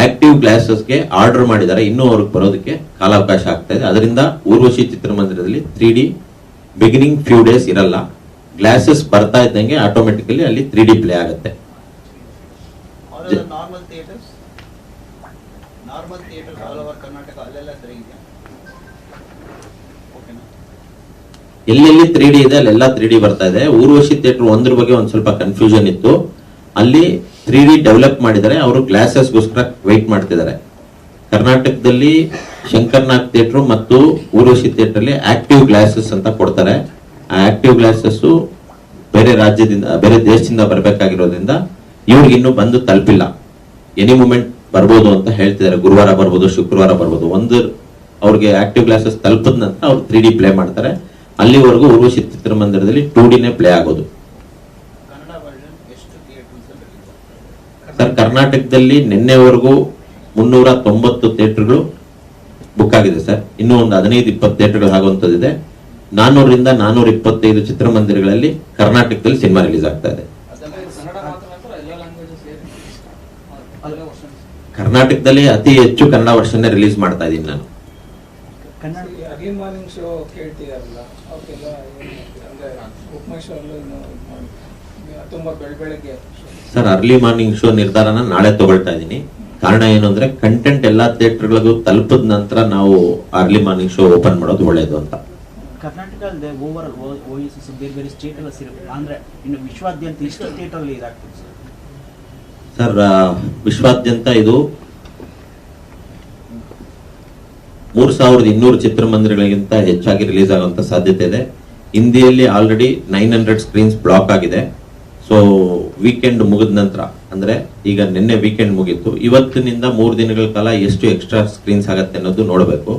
ಆಕ್ಟಿವ್ ಗ್ಲಾಸಸ್ಗೆ ಆರ್ಡರ್ ಮಾಡಿದ್ದಾರೆ. ಇನ್ನೂ ಅವ್ರಿಗೆ ಬರೋದಕ್ಕೆ ಕಾಲಾವಕಾಶ ಆಗ್ತಾ ಇದೆ. ಅದರಿಂದ ಊರ್ವಶಿ ಚಿತ್ರಮಂದಿರದಲ್ಲಿ 3D ಬಿಗಿನಿಂಗ್ ಫ್ಯೂ ಡೇಸ್ ಇರಲ್ಲ. ಗ್ಲಾಸಸ್ ಬರ್ತಾ ಇದ್ದಂಗೆ ಆಟೋಮೆಟಿಕಲಿ ಅಲ್ಲಿ 3D ಪ್ಲೇ ಆಗುತ್ತೆ. Normal theatres all over Karnataka ಅಲ್ಲೆಲ್ಲ ಸರಿ ಇದೆಯಾ? ಓಕೆನಾ? ಎಲ್ಲೆಲ್ಲಿ 3D ಇದೆ ಅಲ್ಲೆಲ್ಲ 3D ಬರ್ತಾ ಇದೆ. ಊರ್ವಶಿ ಥಿಯೇಟರ್ ಒಂದ್ರ ಬಗ್ಗೆ ಒಂದ್ ಸ್ವಲ್ಪ ಕನ್ಫ್ಯೂಷನ್ ಇತ್ತು. ಅಲ್ಲಿ 3D ಡೆವಲಪ್ ಮಾಡಿದ್ದಾರೆ. ಅವರು ಗ್ಲಾಸಸ್ಗೋಸ್ಕರ ವೆಯ್ಟ್ ಮಾಡ್ತಿದ್ದಾರೆ. ಕರ್ನಾಟಕದಲ್ಲಿ ಶಂಕರ್ನಾಗ್ ಥಿಯೇಟರ್ ಮತ್ತು ಊರ್ವಶಿ ಥಿಯೇಟರ್ ಅಲ್ಲಿ ಆಕ್ಟಿವ್ ಗ್ಲಾಸಸ್ ಅಂತ ಕೊಡ್ತಾರೆ. ಆ ಆಕ್ಟಿವ್ ಗ್ಲಾಸಸ್ ಬೇರೆ ರಾಜ್ಯದಿಂದ ಬೇರೆ ದೇಶದಿಂದ ಬರಬೇಕಾಗಿರೋದ್ರಿಂದ ಇವ್ರಿಗೆ ಇನ್ನೂ ಬಂದು ತಲುಪಿಲ್ಲ. ಎನಿ ಮೂಮೆಂಟ್ ಬರ್ಬೋದು ಅಂತ ಹೇಳ್ತಿದ್ದಾರೆ. ಗುರುವಾರ ಬರ್ಬೋದು, ಶುಕ್ರವಾರ ಬರ್ಬೋದು. ಒಂದು ಅವ್ರಿಗೆ ಆಕ್ಟಿವ್ ಗ್ಲಾಸಸ್ ತಲುಪಿದ ನಂತರ ಅವ್ರು 3D ಪ್ಲೇ ಮಾಡ್ತಾರೆ. ಅಲ್ಲಿವರೆಗೂ ಊರ್ವಶಿ ಚಿತ್ರಮಂದಿರದಲ್ಲಿ 2Dನೇ ಪ್ಲೇ ಆಗೋದು. ಕನ್ನಡ ವರ್ಜನ್ ಎಷ್ಟು ಥಿಯೇಟರ್ಸ್ ಅಲ್ಲಿ? ಸರ್, ಕರ್ನಾಟಕದಲ್ಲಿ ನಿನ್ನೆವರೆಗೂ 390 ಥಿಯೇಟರ್ಗಳು ಬುಕ್ ಆಗಿದೆ ಸರ್. ಇನ್ನೂ ಒಂದು 15-20 ಥಿಯೇಟರ್ಗಳು ಆಗುವಂತದ್ದಿದೆ. 400ರಿಂದ 425 ಚಿತ್ರಮಂದಿರಗಳಲ್ಲಿ ಕರ್ನಾಟಕದಲ್ಲಿ ಸಿನಿಮಾ ರಿಲೀಸ್ ಆಗ್ತಾ ಇದೆ. ಕರ್ನಾಟಕದಲ್ಲಿ ಅತಿ ಹೆಚ್ಚು ಕನ್ನಡ ವರ್ಷನ್ ರಿಲೀಸ್ ಮಾಡ್ತಾ ಇದ್ದೀನಿ ನಾನು. ಅರ್ಲಿ ಮಾರ್ನಿಂಗ್ ಶೋ ಕೇಳ್ತಿದಾರಲ್ಲ, ಅವಕ್ಕೆಲ್ಲ ಅಂದ್ರೆ ಉಪ್ಮಾ ಶೋ ತುಂಬಾ ಬೆಳಗ್ಗೆ. ಸರ್, ಅರ್ಲಿ ಮಾರ್ನಿಂಗ್ ಶೋ ನಿರ್ಧಾರನ ನಾಳೆ ತಗೊಳ್ತಾ ಇದ್ದೀನಿ. ಕಾರಣ ಏನು ಅಂದ್ರೆ ಕಂಟೆಂಟ್ ಎಲ್ಲಾ ಥಿಯೇಟರ್ಗಳಿಗೂ ತಲುಪಿದ ನಂತರ ನಾವು ಅರ್ಲಿ ಮಾರ್ನಿಂಗ್ ಶೋ ಓಪನ್ ಮಾಡೋದು ಒಳ್ಳೇದು ಅಂತ. ಕರ್ನಾಟಕದಲ್ಲಿ ಓವರ್ ಓಎಸ್ ಬೇರೆ ಸ್ಟೇಟ್ ಎಲ್ಲ ಸಿಗುತ್ತೆ ಅಂದ್ರೆ ಇನ್ನು ವಿಶ್ವಾದ್ಯಂತ ಇಷ್ಟು ಥಿಯೇಟರ್ ಅಲ್ಲಿ ಇದಾಗ್ತದೆ ಸರ್. ವಿಶ್ವಾದ್ಯಂತ ಇದು 3200 ಚಿತ್ರಮಂದಿರಗಳಿಗಿಂತ ಹೆಚ್ಚಾಗಿ ರಿಲೀಸ್ ಆಗುವಂತ ಸಾಧ್ಯತೆ ಇದೆ. ಹಿಂದಿಯಲ್ಲಿ ಆಲ್ರೆಡಿ 900 ಸ್ಕ್ರೀನ್ಸ್ ಬ್ಲಾಕ್ ಆಗಿದೆ. ಸೊ ವೀಕೆಂಡ್ ಮುಗಿದ ನಂತರ, ಅಂದ್ರೆ ಈಗ ನಿನ್ನೆ ವೀಕೆಂಡ್ ಮುಗೀತು, ಇವತ್ತಿನಿಂದ 3 ದಿನಗಳ ಕಾಲ ಎಷ್ಟು ಎಕ್ಸ್ಟ್ರಾ ಸ್ಕ್ರೀನ್ಸ್ ಆಗತ್ತೆ ಅನ್ನೋದು ನೋಡಬೇಕು.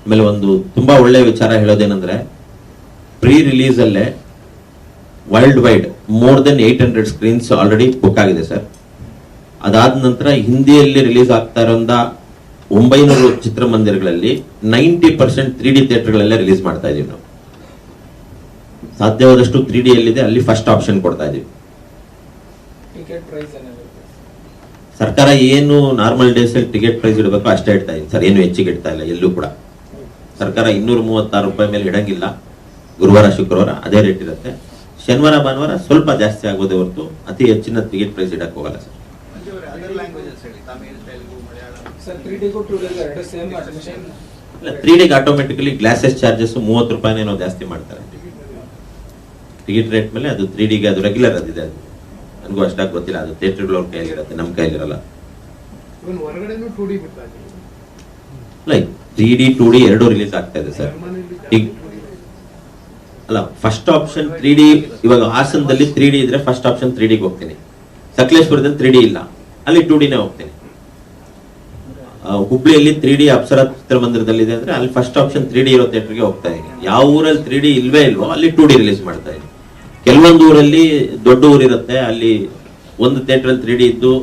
ಆಮೇಲೆ ಒಂದು ತುಂಬಾ ಒಳ್ಳೆ ವಿಚಾರ ಹೇಳೋದೇನಂದ್ರೆ, ಪ್ರೀ ರಿಲೀಸ್ ಅಲ್ಲೇ world wide more than 800 screens already book ಆಗಿದೆ ಸರ್. ಅದಾದ ನಂತರ ಹಿಂದಿಯಲ್ಲಿ ರಿಲೀಸ್ ಆಗ್ತಾ ಇರೋಂಥ 900 ಚಿತ್ರಮಂದಿರಗಳಲ್ಲಿ 90% 3D ಥಿಯೇಟರ್ಗಳಲ್ಲೇ ರಿಲೀಸ್ ಮಾಡ್ತಾ ಇದೀವಿ ನಾವು. ಸಾಧ್ಯವಾದಷ್ಟು 3D ಎಲ್ಲಿದೆ ಅಲ್ಲಿ ಫಸ್ಟ್ ಆಪ್ಷನ್ ಕೊಡ್ತಾ ಇದೀವಿ. ಟಿಕೆಟ್ ಪ್ರೈಸ್ ಏನಾಗುತ್ತೆ? ಸರ್ಕಾರ ಏನು ನಾರ್ಮಲ್ ಡೇಸ್ ಅಲ್ಲಿ ಟಿಕೆಟ್ ಪ್ರೈಸ್ ಇಡಬೇಕು ಅಷ್ಟೇ ಇಡ್ತಾ ಇದೆ ಸರ್, ಏನು ಹೆಚ್ಚಿಗೆ ಇಡ್ತಾ ಇಲ್ಲ ಎಲ್ಲೂ ಕೂಡ. ಸರ್ಕಾರ 236 ರೂಪಾಯಿ ಮೇಲೆ ಇಡಂಗಿಲ್ಲ. ಗುರುವಾರ ಶುಕ್ರವಾರ ಅದೇ ರೇಟ್ ಇರುತ್ತೆ. ಶನಿವಾರ ಭಾನುವಾರ ಸ್ವಲ್ಪ ಜಾಸ್ತಿ ಆಗೋದೇ ಹೊರತು ಅತಿ ಹೆಚ್ಚಿನ ಟಿಕೆಟ್ ಪ್ರೈಸ್ ಇಡಕ್ಕೆ ಹೋಗಲ್ಲ ಸರ್. ಅದರ್ ಲ್ಯಾಂಗ್ವೇಜಸ್ ಹೇಳಿ, ತಮಿಳ್, ತೆಲುಗು, ಮಲಯಾಳಂ. ಸರ್ 3Dಗೂ 2Dಗೂ ಎರಡು ಸೇಮ್ ಅಡ್ಮಿಷನ್? ಇಲ್ಲ, 3Dಗೆ ಆಟೋಮೆಟಿಕಲಿ ಗ್ಲಾಸಸ್ ಚಾರ್ಜಸ್ 30 ರೂಪಾಯಿನೇನೋ ಜಾಸ್ತಿ ಮಾಡ್ತಾರೆ ಟಿಕೆಟ್ ರೇಟ್ ಮೇಲೆ. ಅದು 3Dಗೆ ಅದು ರೆಗ್ಯುಲರ್ ಅದಿದೆ. ಅದು ನನಗೂ ಅಷ್ಟಾಗಿ ಗೊತ್ತಿಲ್ಲ, ಅದು ಥಿಯೇಟರ್ಗಳವ್ರ ಕೈಲಿರುತ್ತೆ, ನಮ್ಮ ಕೈಲಿರಲ್ಲ. ಹೊರಗಡೆನೂ 2D ಬಿಡ್ತಾ ಇದೆ. ಲೈಕ್ 3D 2D ಎರಡೂ ರಿಲೀಸ್ ಆಗ್ತಾ ಇದೆ ಸರ್. ಈಗ ಅಲ್ಲ, ಫಸ್ಟ್ ಆಪ್ಷನ್ 3D. ಇವಾಗ ಹಾಸನದಲ್ಲಿ 3D ಇದ್ರೆ ಫಸ್ಟ್ ಆಪ್ಷನ್ 3Dಗೆ ಹೋಗ್ತೀನಿ. ಸಕಲೇಶ್ಪುರದಲ್ಲಿ 3D ಇಲ್ಲ, ಅಲ್ಲಿ 2Dನೇ ಹೋಗ್ತೀನಿ. ಹುಬ್ಳಿಯಲ್ಲಿ 3D ಅಪ್ಸರ ಚಿತ್ರಮಂದಿರದಲ್ಲಿ ಅಂದ್ರೆ ಅಲ್ಲಿ ಫಸ್ಟ್ ಆಪ್ಷನ್ 3D ಇರೋ ಥಿಯೇಟರ್ಗೆ ಹೋಗ್ತಾ ಇದ್ದೀನಿ. ಯಾವ ಊರಲ್ಲಿ 3D ಇಲ್ವೇ ಇಲ್ವೋ ಅಲ್ಲಿ 2D ರಿಲೀಸ್ ಮಾಡ್ತಾ ಇದ್ದೀನಿ. ಕೆಲವೊಂದು ಊರಲ್ಲಿ ದೊಡ್ಡ ಊರಿರುತ್ತೆ, ಅಲ್ಲಿ ಒಂದು ಥಿಯೇಟರ್ 3D ಇದ್ದು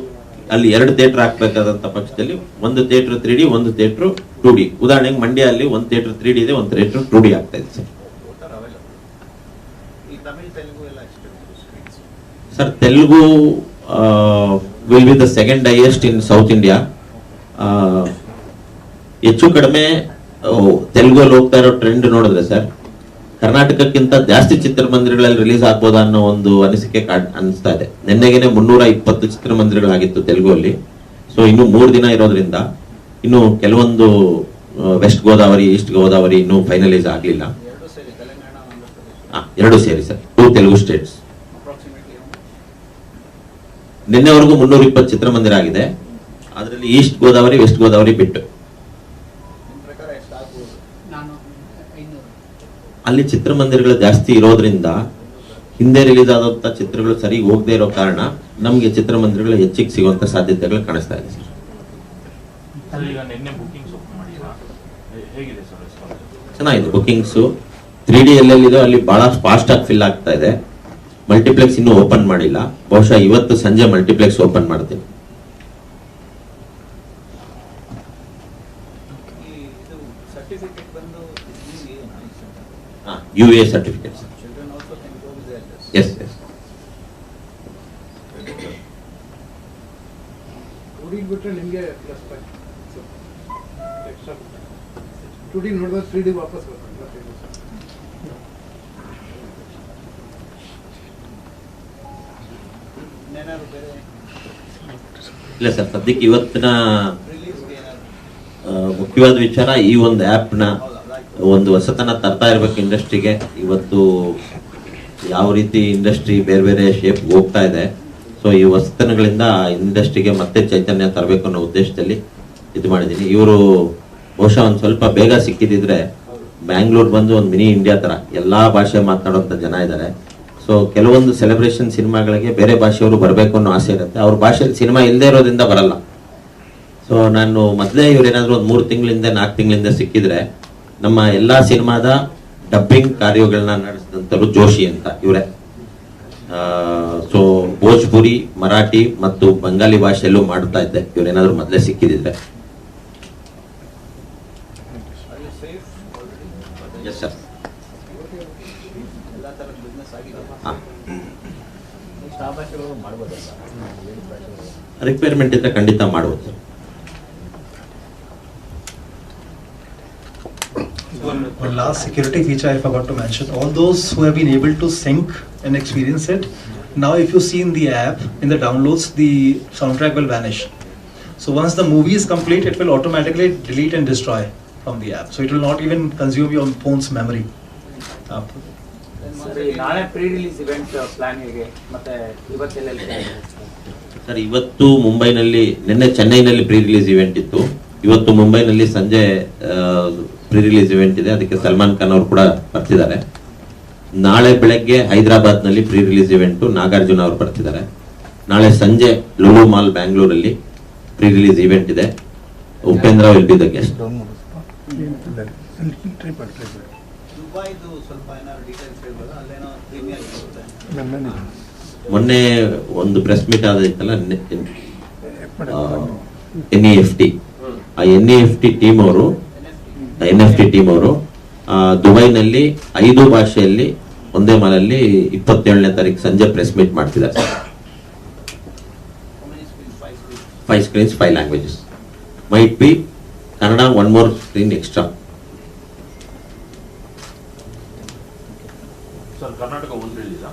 ಅಲ್ಲಿ 2 ಥಿಯೇಟರ್ ಹಾಕ್ಬೇಕಾದಂತ ಪಕ್ಷದಲ್ಲಿ ಒಂದು ಥಿಯೇಟರ್ 3D, ಒಂದು ಥಿಯೇಟರ್ 2D. ಉದಾಹರಣೆಗೆ ಮಂಡ್ಯ ಅಲ್ಲಿ ಒಂದು ಥಿಯೇಟರ್ 3D ಇದೆ, ಒಂದು ಥಿಯೇಟರ್ 2D ಆಗ್ತಾ ಇದೆ ಸರ್. ಈ ತಮಿಳ್, ತೆಲುಗು ಎಲ್ಲ ಎಷ್ಟು screens? Sir, Telugu will be the second highest in south India. ಹೆಚ್ಚು ಕಡಿಮೆ ತೆಲುಗಲ್ಲಿ ಹೋಗ್ತಾ ಇರೋ ಟ್ರೆಂಡ್ ನೋಡಿದ್ರೆ ಸರ್, ಕರ್ನಾಟಕಕ್ಕಿಂತ ಜಾಸ್ತಿ ಚಿತ್ರಮಂದಿರಗಳಲ್ಲಿ ರಿಲೀಸ್ ಆಗ್ಬೋದಾ ಅನ್ನೋ ಒಂದು ಅನಿಸಿಕೆ ಅನಿಸ್ತಾ ಇದೆ. ನಿನ್ನೆಗೆನೆ 320 ಚಿತ್ರಮಂದಿರಗಳಾಗಿತ್ತು ತೆಲುಗಲ್ಲಿ. ಸೊ ಇನ್ನು 3 ದಿನ ಇರೋದ್ರಿಂದ ಇನ್ನು ಕೆಲವೊಂದು ವೆಸ್ಟ್ ಗೋದಾವರಿ, ಈಸ್ಟ್ ಗೋದಾವರಿ ಇನ್ನೂ ಫೈನಲೈಸ್ ಆಗಲಿಲ್ಲ. ಎರಡು ಸೇರಿ ತೆಲಂಗಾಣ, ಆಂಧ್ರ ಪ್ರದೇಶ. ಎರಡು ಸೇರಿ ಸರ್, 2 ತೆಲುಗು ಸ್ಟೇಟ್ಸ್. ಅಪ್ರಾಕ್ಸಿಮೇಟ್ಲಿ ನಿನ್ನೆವರೆಗೂ 320 ಚಿತ್ರಮಂದಿರ ಆಗಿದೆ. ಅದರಲ್ಲಿ ಈಸ್ಟ್ ಗೋದಾವರಿ, ವೆಸ್ಟ್ ಗೋದಾವರಿ ಬಿಟ್ಟು. ನಿಮ್ಮ ಪ್ರಕಾರ ಎಷ್ಟು ಆಗ್ಬೋದು? ನಾನು 500. ಅಲ್ಲಿ ಚಿತ್ರಮಂದಿರಗಳು ಜಾಸ್ತಿ ಇರೋದ್ರಿಂದ ಹಿಂದೆ ರಿಲೀಸ್ ಆದಂತ ಚಿತ್ರಗಳು ಸರಿ ಹೋಗದೆ ಇರೋ ಕಾರಣ ನಮಗೆ ಚಿತ್ರಮಂದಿರಗಳು ಹೆಚ್ಚಿಗೆ ಸಿಗುವಂತ ಸಾಧ್ಯತೆಗಳು ಕಾಣಿಸ್ತಾ ಇದೆ ಸರ್. ಈಗ ನಿನ್ನೆ ಬುಕಿಂಗ್ಸ್ ಓಪನ್ ಮಾಡಿರಾ, ಹೇಗಿದೆ ಸರ್ ರೆಸ್ಪಾನ್ಸ್? ಚೆನ್ನಾಗಿದೆ ಬುಕಿಂಗ್ಸು. 3D ಎಲ್ಲೆಲ್ಲಿದೋ ಅಲ್ಲಿ ಬಹಳ ಫಾಸ್ಟ್ ಆಗಿ ಫಿಲ್ ಆಗ್ತಾ ಇದೆ. ಮಲ್ಟಿಪ್ಲೆಕ್ಸ್ ಇನ್ನೂ ಓಪನ್ ಮಾಡಿಲ್ಲ, ಬಹುಶಃ ಇವತ್ತು ಸಂಜೆ ಮಲ್ಟಿಪ್ಲೆಕ್ಸ್ ಓಪನ್ ಮಾಡ್ತೀನಿ. ಇದು ಸರ್ಟಿಫಿಕೇಟ್ ಬಂದು UA certificate. children also can go with their test. Yes. 2D ಬಿಟ್ರೆ ನಿಮಗೆ ಪ್ಲಸ್ ಪಾಯಿಂಟ್. ಎಕ್ಸ್ಟ್ರಾ 2D ನೋಡಿದ್ರೆ 3D ವಾಪಸ್ ಬರ್ತಾರೆ. ಏನಾದ್ರು ಬೇರೆ ಇಲ್ಲ ಸರ್, ಸದ್ಯಕ್ಕೆ ಇವತ್ತಿನ ರಿಲೀಸ್ಗೆ ಏನಾದ್ರು ಮುಖ್ಯವಾದ ವಿಚಾರ ಈ ಒಂದು ಆ್ಯಪ್ನ ಒಂದು ಹೊಸತನ ತರ್ತಾ ಇರ್ಬೇಕು ಇಂಡಸ್ಟ್ರಿಗೆ. ಇವತ್ತು ಯಾವ ರೀತಿ ಇಂಡಸ್ಟ್ರಿ ಬೇರೆ ಬೇರೆ ಶೇಪ್ ಹೋಗ್ತಾ ಇದೆ, ಸೊ ಈ ಹೊಸತನಗಳಿಂದ ಇಂಡಸ್ಟ್ರಿಗೆ ಮತ್ತೆ ಚೈತನ್ಯ ತರಬೇಕು ಅನ್ನೋ ಉದ್ದೇಶದಲ್ಲಿ ಇದು ಮಾಡಿದ್ದೀನಿ. ಇವರು ಬಹುಶಃ ಒಂದು ಸ್ವಲ್ಪ ಬೇಗ ಸಿಕ್ಕಿದ್ರೆ ಬ್ಯಾಂಗ್ಳೂರ್ ಬಂದು ಒಂದು ಮಿನಿ ಇಂಡಿಯಾ ತರ ಎಲ್ಲಾ ಭಾಷೆ ಮಾತನಾಡುವಂತ ಜನ ಇದ್ದಾರೆ. ಸೊ ಕೆಲವೊಂದು ಸೆಲೆಬ್ರೇಷನ್ ಸಿನಿಮಾಗಳಿಗೆ ಬೇರೆ ಭಾಷೆಯವರು ಬರಬೇಕು ಅನ್ನೋ ಆಸೆ ಇರುತ್ತೆ. ಅವ್ರ ಭಾಷೆಯಲ್ಲಿ ಸಿನಿಮಾ ಇಲ್ಲದೆ ಇರೋದ್ರಿಂದ ಬರಲ್ಲ. ಸೊ ನಾನು ಮೊದಲೇ ಇವ್ರೇನಾದ್ರೂ ಒಂದು 3 ತಿಂಗಳಿಂದ 4 ತಿಂಗಳಿಂದ ಸಿಕ್ಕಿದ್ರೆ ನಮ್ಮ ಎಲ್ಲಾ ಸಿನಿಮಾದ ಡಬ್ಬಿಂಗ್ ಕಾರ್ಯಗಳನ್ನ ನಡೆಸಿದಂಥವ್ರು ಜೋಶಿ ಅಂತ ಇವರೇ. ಸೊ ಭೋಜ್ಪುರಿ, ಮರಾಠಿ ಮತ್ತು ಬಂಗಾಲಿ ಭಾಷೆಯಲ್ಲೂ ಮಾಡ್ತಾ ಇದ್ದೆ ಇವ್ರೇನಾದ್ರೂ ಮೊದಲೇ ಸಿಕ್ಕಿದ್ರೆ. Are you safe already? Yes sir. ಎಲ್ಲ ಥರದ ಬಿಸ್ನೆಸ್ ಆಗಿದೆ. ಸ್ಟಾಫ್ ಭಾಷೆಗಳು ಮಾಡ್ಬೋದಲ್ಲ? ರಿಕ್ವೈರ್ಮೆಂಟ್ ಇದ್ರೆ ಖಂಡಿತ ಮಾಡ್ಬೋದು sir. One last security feature I forgot to mention. All those who have been able to sync and experience it, now if you see in the app, in the downloads, the soundtrack will vanish. So once the movie is complete, it will automatically delete and destroy from the app. So it will not even consume your phone's memory. ಸರಿ, ನಾಳೆ pre release event plan ಹೇಗೆ, ಮತ್ತೆ ಇವತ್ತೆಲ್ಲ sir, ಇವತ್ತು ಮುಂಬೈನಲ್ಲಿ, ನಿನ್ನೆ ಚೆನ್ನೈನಲ್ಲಿ pre release event ಇತ್ತು. ಇವತ್ತು ಮುಂಬೈನಲ್ಲಿ ಸಂಜೆ ಪ್ರೀ ರಿಲೀಸ್ ಇವೆಂಟ್ ಇದೆ. ಅದಕ್ಕೆ ಸಲ್ಮಾನ್ ಖಾನ್ ಅವರು ಕೂಡ ಬರ್ತಿದ್ದಾರೆ. ನಾಳೆ ಬೆಳಗ್ಗೆ ಹೈದರಾಬಾದ್ ನಲ್ಲಿ ಪ್ರೀ ರಿಲೀಸ್ ಇವೆಂಟ್ ನಾಗಾರ್ಜುನ ಅವರು ಬರ್ತಿದ್ದಾರೆ. ನಾಳೆ ಸಂಜೆ ಲುಲು ಮಾಲ್ ಬ್ಯಾಂಗ್ಳೂರಲ್ಲಿ ಪ್ರೀ ರಿಲೀಸ್ ಇವೆಂಟ್ ಇದೆ. Upendra will be the guest. ದುಬೈದು ಸ್ವಲ್ಪ ಏನಾದ್ರು ಡೀಟೇಲ್ಸ್ ಹೇಳ್ಬೋದಾ? ಅಲ್ಲೇನೋ ಪ್ರೀಮಿಯರ್ ಇರುತ್ತೆ. ಮೊನ್ನೆ ಒಂದು ಪ್ರೆಸ್ ಮೀಟ್ ಆದೈತಲ್ಲ, NEFT. ಆ NEFT ಟೀಮ್ ಅವರು ದುಬೈನಲ್ಲಿ 5 ಭಾಷೆಯಲ್ಲಿ ಒಂದೇ ಮಾಲಲ್ಲಿ 27ನೇ ತಾರೀಕು ಸಂಜೆ ಪ್ರೆಸ್ ಮೀಟ್ ಮಾಡ್ತಿದ್ದಾರೆ sir. 5 screens, 5 languages. Might be Kannada, 1 more screen extra. Sir Karnataka ಒಂದು ರಿಲೀಸ್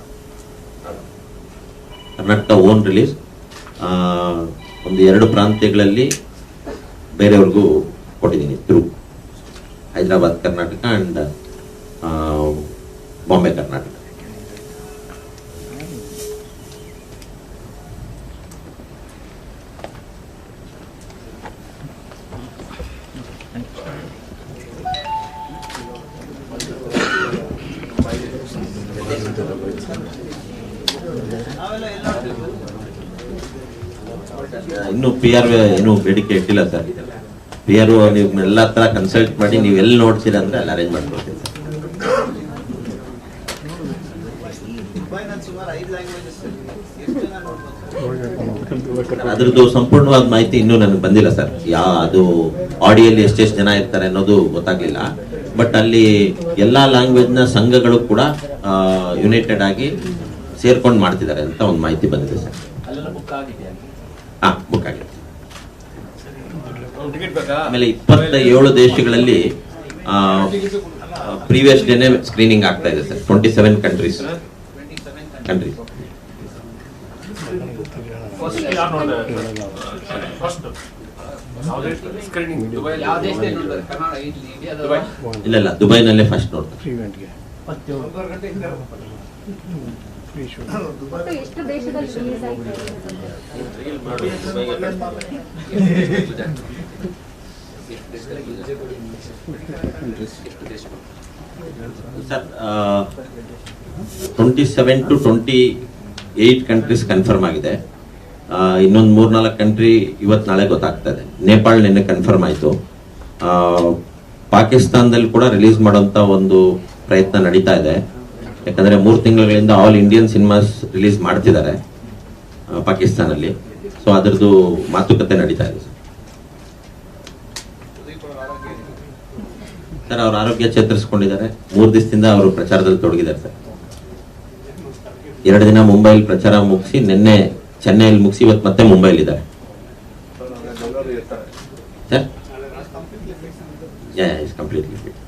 ಕರ್ನಾಟಕ ಓನ್ ರಿಲೀಸ್. ಒಂದು 2 ಪ್ರಾಂತ್ಯಗಳಲ್ಲಿ ಬೇರೆಯವ್ರಿಗೂ ಕೊಟ್ಟಿದ್ದೀನಿ, ಥ್ರೂ ಹೈದರಾಬಾದ್ ಕರ್ನಾಟಕ ಆ್ಯಂಡ್ ಬಾಂಬೆ ಕರ್ನಾಟಕ. ಇನ್ನು PR ಏನು ಬೇಡಿಕೆ ಇಟ್ಟಿಲ್ಲ ಸರ್. PR ನೀವು ಎಲ್ಲ ತರ ಕನ್ಸಲ್ಟ್ ಮಾಡಿ ನೀವು ಎಲ್ಲಿ ನೋಡ್ತೀರ ಅಂದ್ರೆ ಅಲ್ಲಿ ಅರೇಂಜ್ ಮಾಡ್ಕೊಡ್ತೀನಿ ಸರ್. ಅದ್ರದ್ದು ಸಂಪೂರ್ಣವಾದ ಮಾಹಿತಿ ಇನ್ನೂ ನನಗೆ ಬಂದಿಲ್ಲ ಸರ್. ಅದು ಆಡಿಯೋಲಿ ಎಷ್ಟೆಷ್ಟು ಜನ ಇರ್ತಾರೆ ಅನ್ನೋದು ಗೊತ್ತಾಗ್ಲಿಲ್ಲ. ಬಟ್ ಅಲ್ಲಿ ಎಲ್ಲಾ ಲ್ಯಾಂಗ್ವೇಜ್ ನ ಸಂಘಗಳು ಕೂಡ ಯುನೈಟೆಡ್ ಆಗಿ ಸೇರ್ಕೊಂಡು ಮಾಡ್ತಿದ್ದಾರೆ ಅಂತ ಒಂದು ಮಾಹಿತಿ ಬಂದಿದೆ ಸರ್. ಬುಕ್ ಆಗಿದೆ. ಆಮೇಲೆ 27 ದೇಶಗಳಲ್ಲಿ ಪ್ರೀವಿಯಸ್ ಡೇನೆ ಸ್ಕ್ರೀನಿಂಗ್ ಆಗ್ತಾ ಇದೆ ಸರ್. 27 ಕಂಟ್ರೀಸ್. ಇಲ್ಲ ದುಬೈನಲ್ಲೇ ಫಸ್ಟ್ ನೋಡ್ತಾರೆ. ಒಟ್ಟು ಎಷ್ಟು ದೇಶದಲ್ಲಿ ರಿಲೀಸ್ ಆಗಿದೆ? ಸರ್ 27 to 28 ಕಂಟ್ರೀಸ್ ಕನ್ಫರ್ಮ್ ಆಗಿದೆ. ಇನ್ನೊಂದು 3-4 ಕಂಟ್ರಿ ಇವತ್ತು ನಾಳೆ ಗೊತ್ತಾಗ್ತದೆ. ನೇಪಾಳ ನಿನ್ನೆ ಕನ್ಫರ್ಮ್ ಆಯಿತು. ಪಾಕಿಸ್ತಾನದಲ್ಲಿ ಕೂಡ ರಿಲೀಸ್ ಮಾಡೋಂಥ ಒಂದು ಪ್ರಯತ್ನ ನಡೀತಾ ಇದೆ. ಯಾಕಂದರೆ 3 ತಿಂಗಳಿಂದ ಆಲ್ ಇಂಡಿಯನ್ ಸಿನಿಮಾಸ್ ರಿಲೀಸ್ ಮಾಡ್ತಿದ್ದಾರೆ ಪಾಕಿಸ್ತಾನಲ್ಲಿ. ಸೊ ಅದರದ್ದು ಮಾತುಕತೆ ನಡೀತಾ ಇದೆ ಸರ್. ಅವ್ರ ಆರೋಗ್ಯ ಚೇತರಿಸ್ಕೊಂಡಿದ್ದಾರೆ. 3 ದಿವಸದಿಂದ ಅವರು ಪ್ರಚಾರದಲ್ಲಿ ತೊಡಗಿದ್ದಾರೆ ಸರ್. 2 ದಿನ ಮುಂಬೈಲಿ ಪ್ರಚಾರ ಮುಗಿಸಿ, ನಿನ್ನೆ ಚೆನ್ನೈಯಲ್ಲಿ ಮುಗಿಸಿ, ಇವತ್ತು ಮತ್ತೆ ಮುಂಬೈಲಿದ್ದಾರೆ ಸರ್. Is completely fit.